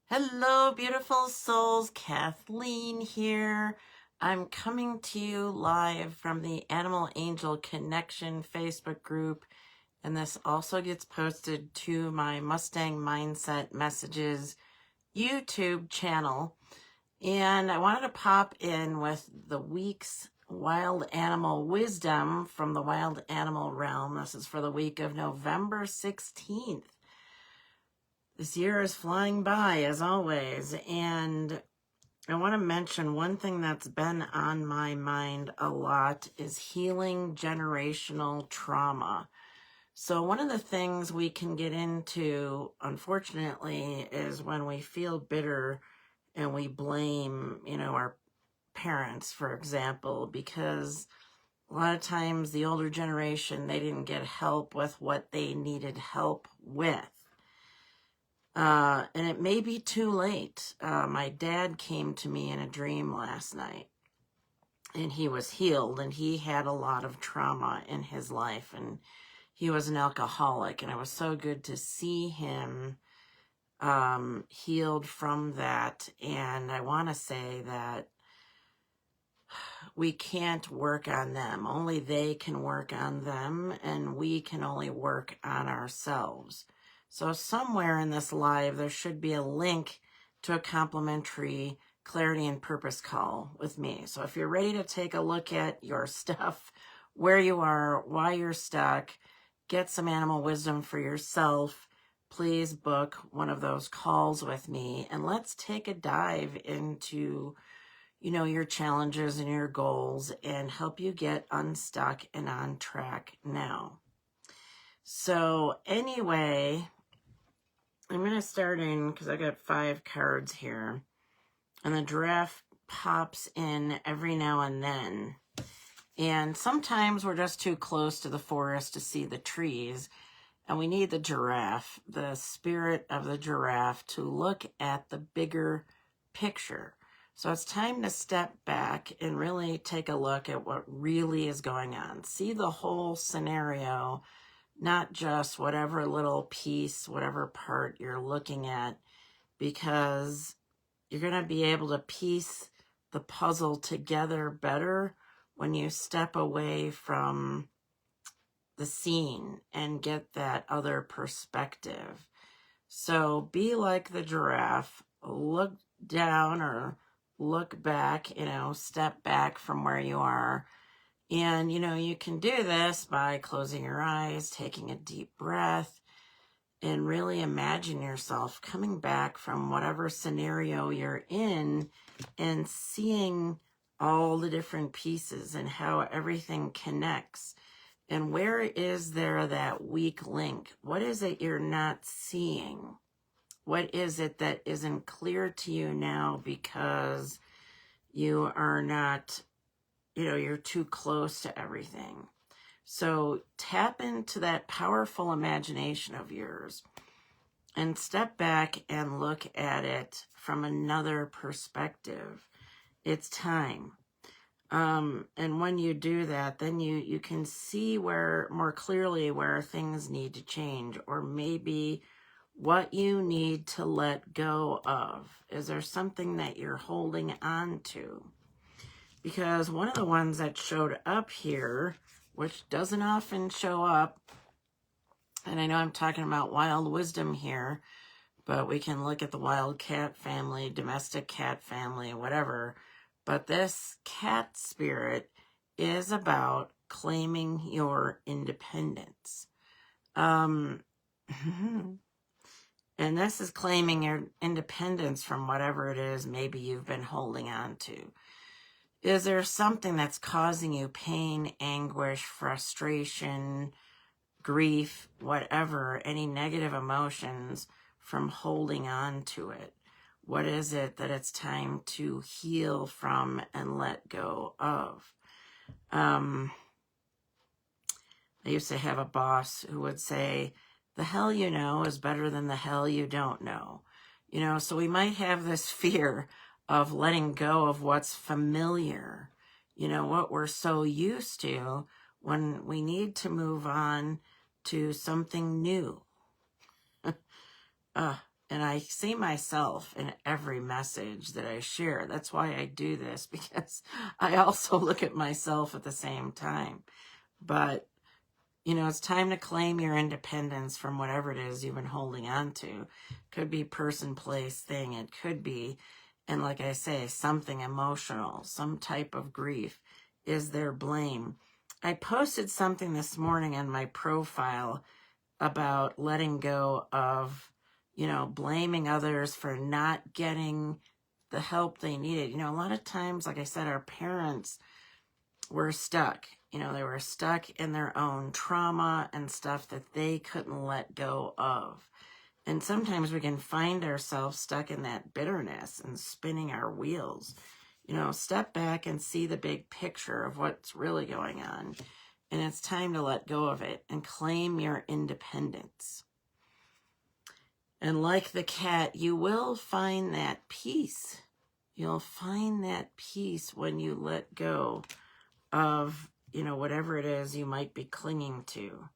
Hello, beautiful souls. Kathleen here. I'm coming to you live from the Animal Angel Connection Facebook group, and this also gets posted to my Mustang Mindset Messages YouTube channel. And I wanted to pop in with the week's wild animal wisdom from the wild animal realm. This is for the week of November 16th. This year is flying by, as always, and I want to mention one thing that's been on my mind a lot is healing generational trauma. So one of the things we can get into, unfortunately, is when we feel bitter and we blame, our parents, for example, because a lot of times the older generation, they didn't get help with what they needed help with. And it may be too late. My dad came to me in a dream last night, and he was healed, and he had a lot of trauma in his life, and he was an alcoholic, and it was so good to see him healed from that. And I want to say that we can't work on them. Only they can work on them, and we can only work on ourselves. So somewhere in this live, there should be a link to a complimentary clarity and purpose call with me. So if you're ready to take a look at your stuff, where you are, why you're stuck, get some animal wisdom for yourself, please book one of those calls with me, and let's take a dive into your challenges and your goals and help you get unstuck and on track now. So anyway, I'm going to start in because I got 5 cards here, and the giraffe pops in every now and then. And sometimes we're just too close to the forest to see the trees, and we need the giraffe, the spirit of the giraffe, to look at the bigger picture. So it's time to step back and really take a look at what really is going on. See the whole scenario, not just whatever little piece, whatever part you're looking at, because you're going to be able to piece the puzzle together better when you step away from the scene and get that other perspective. So be like the giraffe, look down or look back, step back from where you are. And, you can do this by closing your eyes, taking a deep breath, and really imagine yourself coming back from whatever scenario you're in and seeing all the different pieces and how everything connects. And where is there that weak link? What is it you're not seeing? What is it that isn't clear to you now because you are not, you're too close to everything? So tap into that powerful imagination of yours and step back and look at it from another perspective. It's time. And when you do that, then you can see more clearly where things need to change, or maybe what you need to let go of. Is there something that you're holding on to? Because one of the ones that showed up here, which doesn't often show up, and I know I'm talking about wild wisdom here, but we can look at the wild cat family, domestic cat family, whatever. But this cat spirit is about claiming your independence. And this is claiming your independence from whatever it is maybe you've been holding on to. Is there something that's causing you pain, anguish, frustration, grief, whatever, any negative emotions from holding on to it? What is it that it's time to heal from and let go of? I used to have a boss who would say, the hell you know is better than the hell you don't know. So we might have this fear of letting go of what's familiar, what we're so used to, when we need to move on to something new. And I see myself in every message that I share. That's why I do this, because I also look at myself at the same time. But, you know, it's time to claim your independence from whatever it is you've been holding on to. Could be person, place, thing. It could be, and like I say, something emotional, some type of grief. Is there blame? I posted something this morning on my profile about letting go of, you know, blaming others for not getting the help they needed. You know, a lot of times, like I said, our parents were stuck. You know, they were stuck in their own trauma and stuff that they couldn't let go of. And sometimes we can find ourselves stuck in that bitterness and spinning our wheels. You know, step back and see the big picture of what's really going on. And it's time to let go of it and claim your independence. And like the cat, you will find that peace. You'll find that peace when you let go of, you know, whatever it is you might be clinging to.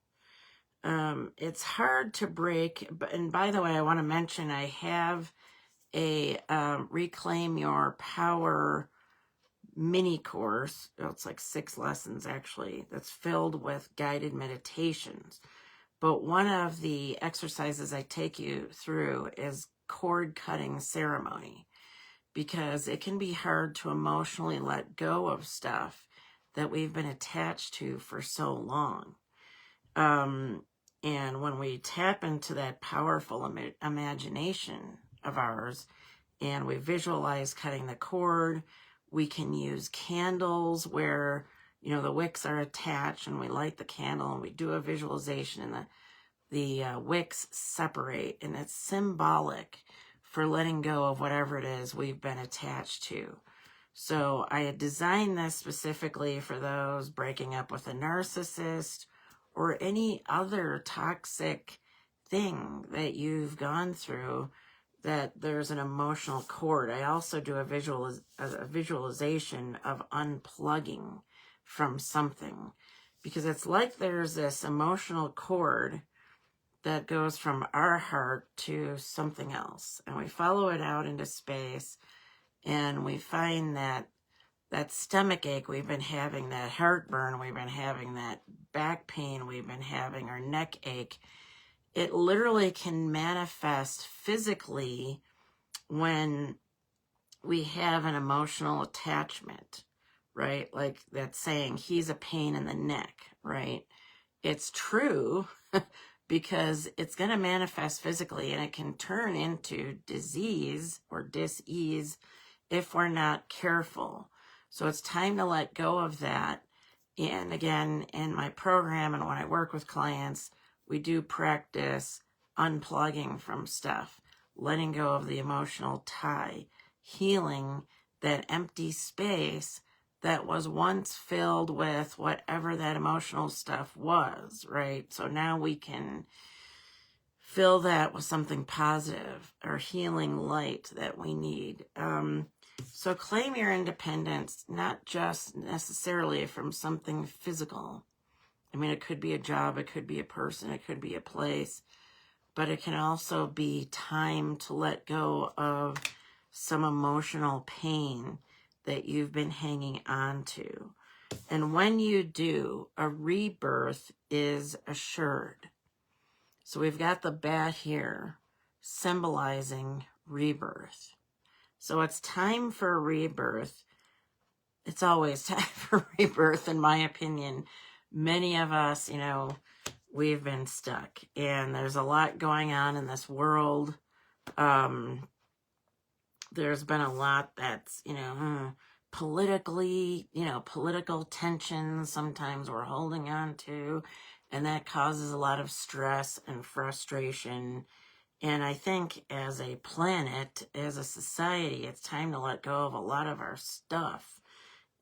It's hard to break. And by the way, I want to mention I have a Reclaim Your Power mini course. It's like 6 lessons actually, that's filled with guided meditations. But one of the exercises I take you through is cord cutting ceremony, because it can be hard to emotionally let go of stuff that we've been attached to for so long. And when we tap into that powerful imagination of ours and we visualize cutting the cord, we can use candles where, you know, the wicks are attached, and we light the candle and we do a visualization, and the wicks separate, and it's symbolic for letting go of whatever it is we've been attached to. So I had designed this specifically for those breaking up with a narcissist or any other toxic thing that you've gone through, that there's an emotional cord. I also do a visualization of unplugging from something, because it's like there's this emotional cord that goes from our heart to something else, and we follow it out into space, and we find that stomach ache we've been having, that heartburn we've been having, that back pain we've been having, or neck ache, it literally can manifest physically when we have an emotional attachment, right? Like that saying, he's a pain in the neck, right? It's true because it's going to manifest physically, and it can turn into disease or dis-ease if we're not careful. So it's time to let go of that. And again, in my program and when I work with clients, we do practice unplugging from stuff, letting go of the emotional tie, healing that empty space that was once filled with whatever that emotional stuff was, right? So now we can fill that with something positive, or healing light that we need. So claim your independence, not just necessarily from something physical. I mean, it could be a job, it could be a person, it could be a place, but it can also be time to let go of some emotional pain that you've been hanging on to. And when you do, a rebirth is assured. So we've got the bat here symbolizing rebirth. So it's time for rebirth. It's always time for rebirth, in my opinion. Many of us, you know, we've been stuck, and there's a lot going on in this world. There's been a lot that's, you know, politically, you know, political tensions sometimes we're holding on to, and that causes a lot of stress and frustration. And I think as a planet, as a society, it's time to let go of a lot of our stuff.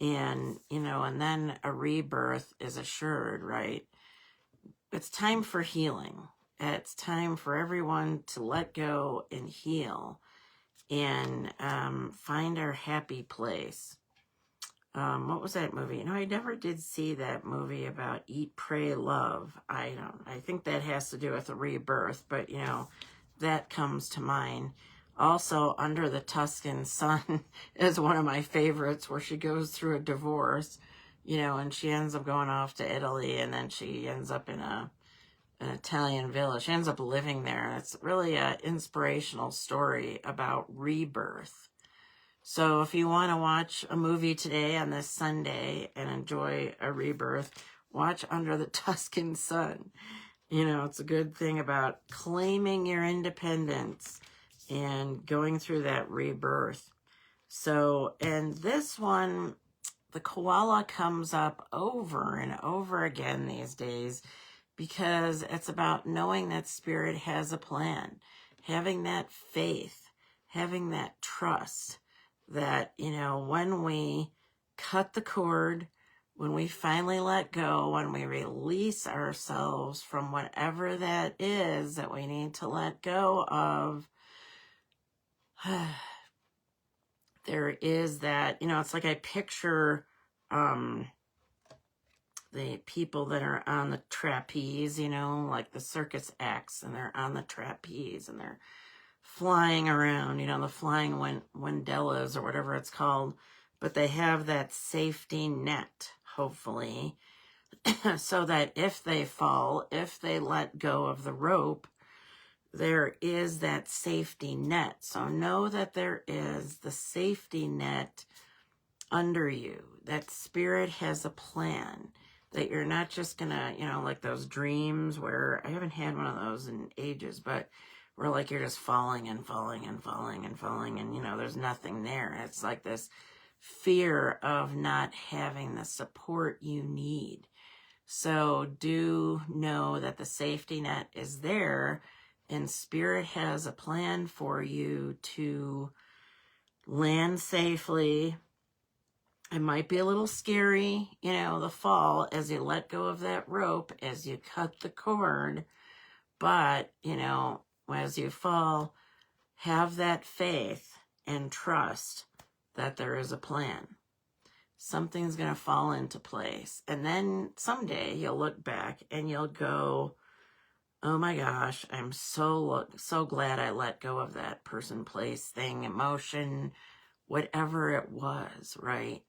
And, you know, and then a rebirth is assured, right? It's time for healing. It's time for everyone to let go and heal and find our happy place. What was that movie? You know, I never did see that movie about Eat, Pray, Love. I think that has to do with a rebirth, but, you know, that comes to mind. Also, Under the Tuscan Sun is one of my favorites, where she goes through a divorce, you know, and she ends up going off to Italy, and then she ends up in an Italian village. She ends up living there. It's really an inspirational story about rebirth. So if you want to watch a movie today on this Sunday and enjoy a rebirth, watch Under the Tuscan Sun. You know, it's a good thing about claiming your independence and going through that rebirth. So, and this one, the koala comes up over and over again these days, because it's about knowing that spirit has a plan, having that faith, having that trust that, you know, when we cut the cord, when we finally let go, when we release ourselves from whatever that is that we need to let go of, there is that, you know, it's like I picture the people that are on the trapeze, you know, like the circus acts, and they're on the trapeze and they're flying around, you know, the flying Wandellas or whatever it's called, but they have that safety net, hopefully, so that if they fall, if they let go of the rope, there is that safety net. So know that there is the safety net under you, that spirit has a plan, that you're not just gonna, you know, like those dreams where, I haven't had one of those in ages, but where like you're just falling and falling and falling and falling, and you know, there's nothing there. It's like this fear of not having the support you need. So do know that the safety net is there, and spirit has a plan for you to land safely. It might be a little scary, you know, the fall, as you let go of that rope, as you cut the cord, but, you know, as you fall, have that faith and trust that there is a plan. Something's going to fall into place. And then someday you'll look back and you'll go, oh my gosh, I'm so glad I let go of that person, place, thing, emotion, whatever it was, right?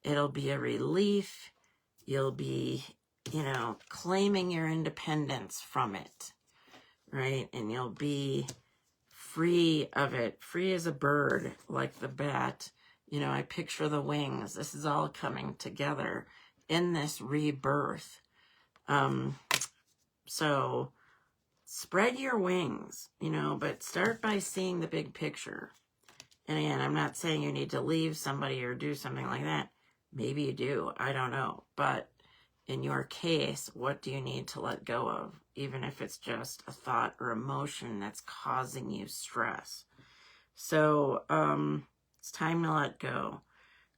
It'll be a relief. You'll be, you know, claiming your independence from it, right? And you'll be free of it, free as a bird, like the bat. You know, I picture the wings. This is all coming together in this rebirth. So spread your wings, you know, but start by seeing the big picture. And again, I'm not saying you need to leave somebody or do something like that. Maybe you do, I don't know. But in your case, what do you need to let go of? Even if it's just a thought or emotion that's causing you stress. So it's time to let go.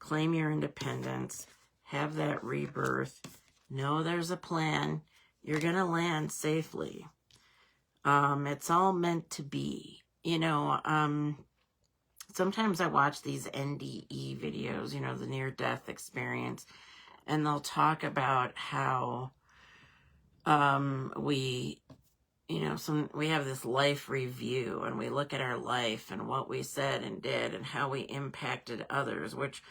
Claim your independence. Have that rebirth. Know there's a plan. You're going to land safely. It's all meant to be. You know, sometimes I watch these NDE videos, you know, the near-death experience, and they'll talk about how we have this life review, and we look at our life and what we said and did and how we impacted others, which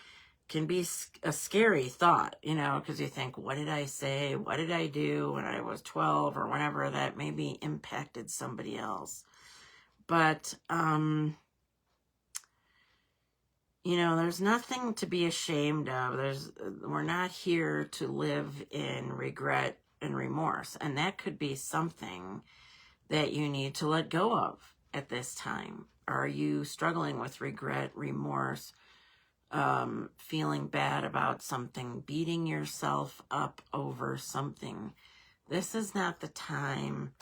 can be a scary thought, you know, because you think, what did I say? What did I do when I was 12 or whenever that maybe impacted somebody else? But, you know, there's nothing to be ashamed of. We're not here to live in regret and remorse. And that could be something that you need to let go of at this time. Are you struggling with regret, remorse, feeling bad about something, beating yourself up over something? This is not the time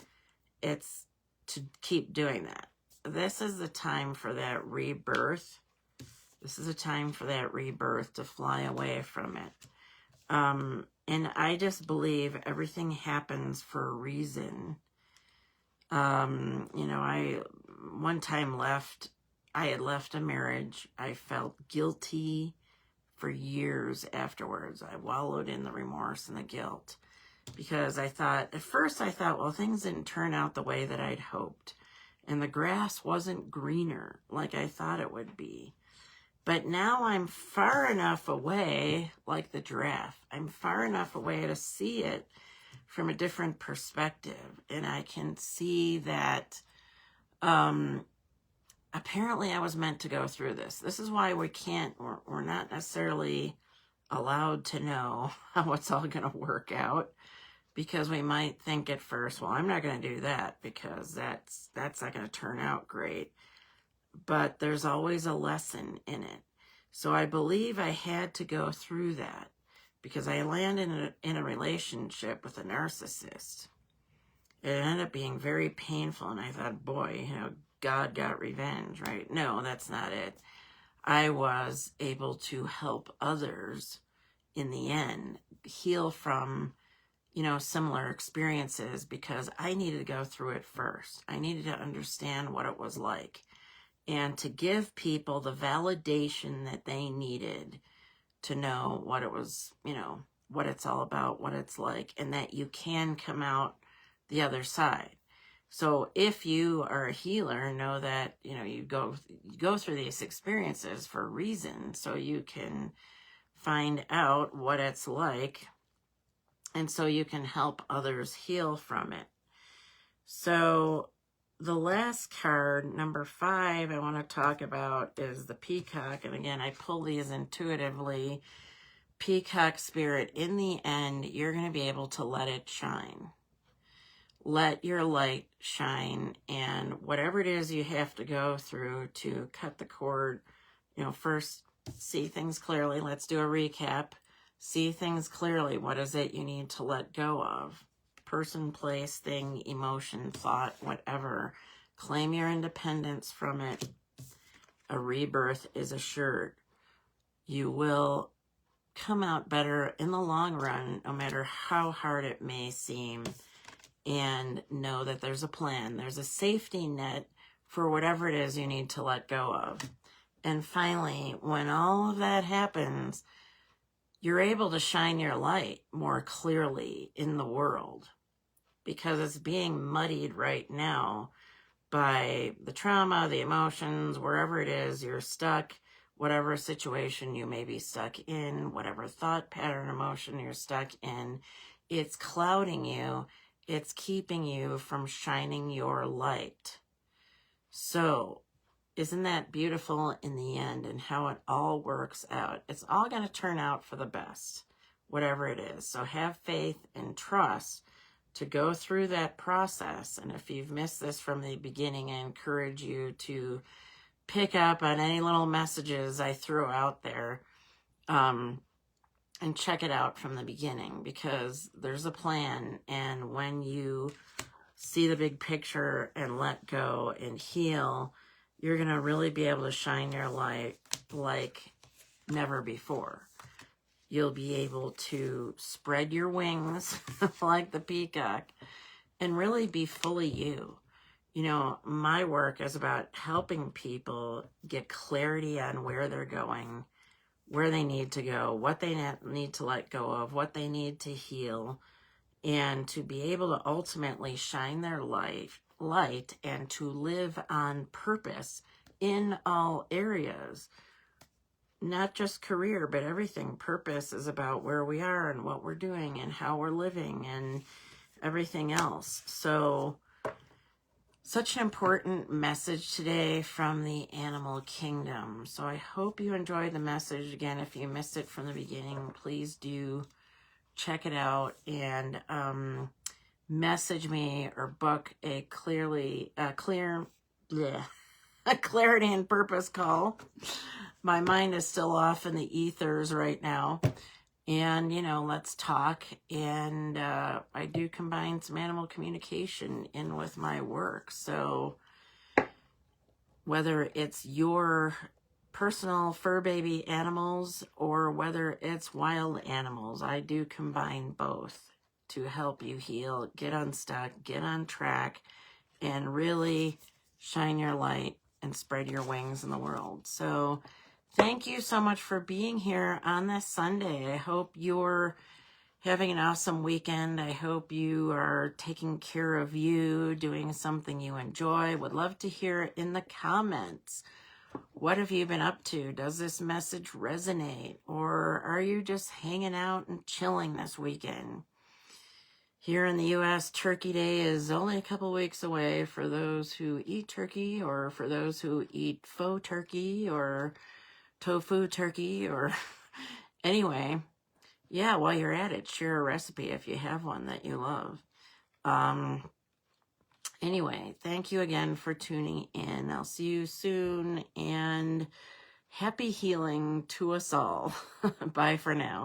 it's to keep doing that. This is the time for that rebirth. This is a time for that rebirth, to fly away from it. And I just believe everything happens for a reason. You know, I one time I had left a marriage. I felt guilty for years afterwards. I wallowed in the remorse and the guilt, because at first I thought, well, things didn't turn out the way that I'd hoped. and the grass wasn't greener like I thought it would be. But now I'm far enough away, like the giraffe, I'm far enough away to see it from a different perspective. And I can see that apparently I was meant to go through this. This is why we're not necessarily allowed to know how it's all going to work out, because we might think at first, well, I'm not going to do that because that's not going to turn out great. But there's always a lesson in it. So I believe I had to go through that because I landed in a relationship with a narcissist. It ended up being very painful, and I thought, boy, God got revenge, right? No, that's not it. I was able to help others in the end heal from, similar experiences because I needed to go through it first. I needed to understand what it was like and to give people the validation that they needed to know what it was, what it's all about, what it's like, and that you can come out the other side. So if you are a healer, know that, you go through these experiences for a reason, so you can find out what it's like, and so you can help others heal from it. So the last card, number 5, I want to talk about is the Peacock. And again, I pull these intuitively. Peacock spirit, in the end, you're going to be able to let it shine. Let your light shine, and whatever it is you have to go through to cut the cord, first see things clearly. Let's do a recap. See things clearly. What is it you need to let go of? Person, place, thing, emotion, thought, whatever. Claim your independence from it. A rebirth is assured. You will come out better in the long run, no matter how hard it may seem. And know that there's a plan. There's a safety net for whatever it is you need to let go of. And finally, when all of that happens, you're able to shine your light more clearly in the world, because it's being muddied right now by the trauma, the emotions, wherever it is you're stuck, whatever situation you may be stuck in, whatever thought pattern, emotion you're stuck in, it's clouding you. It's keeping you from shining your light. So, isn't that beautiful in the end, and how it all works out? It's all going to turn out for the best, whatever it is. So have faith and trust to go through that process. And if you've missed this from the beginning, I encourage you to pick up on any little messages I threw out there, and check it out from the beginning, because there's a plan. And when you see the big picture and let go and heal, you're going to really be able to shine your light like never before. You'll be able to spread your wings like the peacock and really be fully you. My work is about helping people get clarity on where they're going, where they need to go, what they need to let go of, what they need to heal, and to be able to ultimately shine their light and to live on purpose in all areas. Not just career, but everything. Purpose is about where we are and what we're doing and how we're living and everything else. So, such an important message today from the animal kingdom. So I hope you enjoyed the message. Again, if you missed it from the beginning, please do check it out and message me or book a clarity and purpose call. My mind is still off in the ethers right now. And, let's talk. And I do combine some animal communication in with my work. So whether it's your personal fur baby animals or whether it's wild animals, I do combine both to help you heal, get unstuck, get on track, and really shine your light and spread your wings in the world. So thank you so much for being here on this Sunday. I hope your having an awesome weekend. I hope you are taking care of you, doing something you enjoy. Would love to hear it in the comments. What have you been up to? Does this message resonate? Or are you just hanging out and chilling this weekend? Here in the U.S., Turkey Day is only a couple weeks away for those who eat turkey, or for those who eat faux turkey or tofu turkey, or anyway. Yeah, while you're at it, share a recipe if you have one that you love. Anyway, thank you again for tuning in. I'll see you soon, and happy healing to us all. Bye for now.